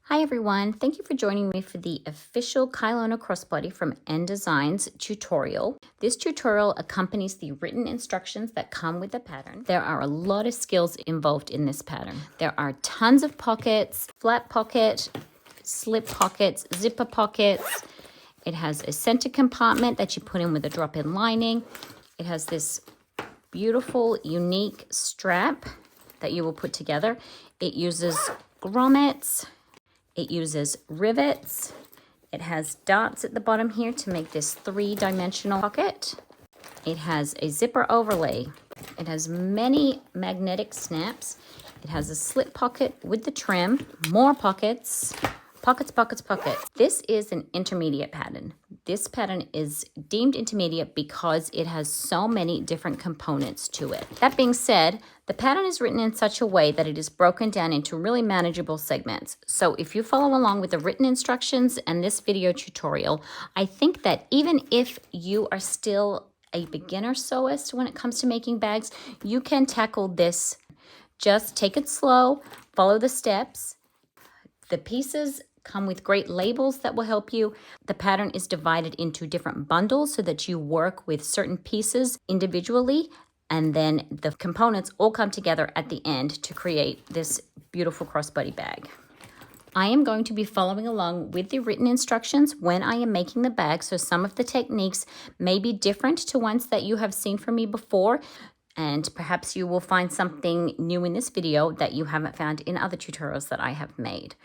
Hi everyone, thank you for joining me for the official Kylona Crossbody from ENDesigns tutorial. This tutorial accompanies the written instructions that come with the pattern. There are a lot of skills involved in this pattern. There are tons of pockets, flat pocket, slip pockets, zipper pockets. It has a center compartment that you put in with a drop-in lining. It has this beautiful, unique strap that you will put together. It uses grommets. It uses rivets. It has darts at the bottom here to make this three-dimensional pocket. It has a zipper overlay. It has many magnetic snaps. It has a slip pocket with the trim, more pockets, pockets, pockets, pockets. This is an intermediate pattern. This pattern is deemed intermediate because it has so many different components to it. That being said, the pattern is written in such a way that it is broken down into really manageable segments. So if you follow along with the written instructions and this video tutorial, I think that even if you are still a beginner sewist when it comes to making bags, you can tackle this. Just take it slow, follow the steps. The pieces come with great labels that will help you. The pattern is divided into different bundles so that you work with certain pieces individually, and then the components all come together at the end to create this beautiful crossbody bag. I am going to be following along with the written instructions when I am making the bag, so some of the techniques may be different to ones that you have seen from me before, and perhaps you will find something new in this video that you haven't found in other tutorials that I have made.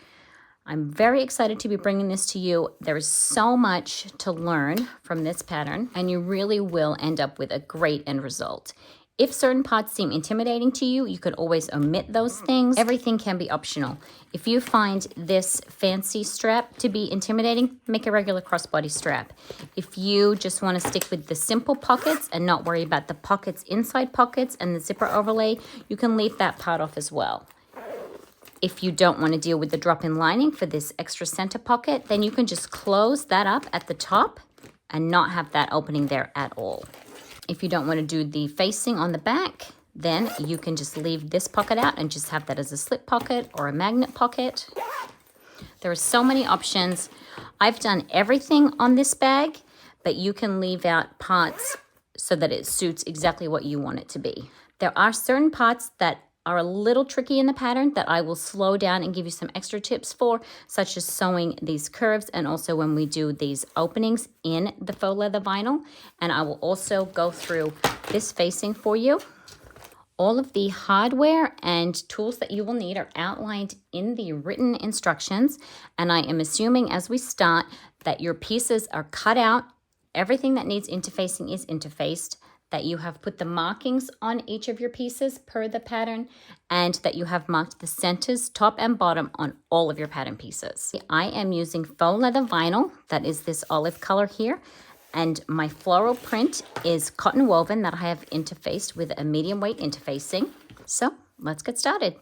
I'm very excited to be bringing this to you. There is so much to learn from this pattern, and you really will end up with a great end result. If certain parts seem intimidating to you, you could always omit those things. Everything can be optional. If you find this fancy strap to be intimidating, make a regular crossbody strap. If you just want to stick with the simple pockets and not worry about the pockets inside pockets and the zipper overlay, you can leave that part off as well. If you don't want to deal with the drop-in lining for this extra center pocket, then you can just close that up at the top and not have that opening there at all. If you don't want to do the facing on the back, then you can just leave this pocket out and just have that as a slip pocket or a magnet pocket. There are so many options. I've done everything on this bag, but you can leave out parts so that it suits exactly what you want it to be. There are certain parts that are a little tricky in the pattern that I will slow down and give you some extra tips for, such as sewing these curves and also when we do these openings in the faux leather vinyl. And I will also go through this facing for you. All of the hardware and tools that you will need are outlined in the written instructions. And I am assuming as we start that your pieces are cut out. Everything that needs interfacing is interfaced, that you have put the markings on each of your pieces per the pattern, and that you have marked the centers, top and bottom, on all of your pattern pieces. I am using faux leather vinyl, that is this olive color here, and my floral print is cotton woven that I have interfaced with a medium weight interfacing. So let's get started.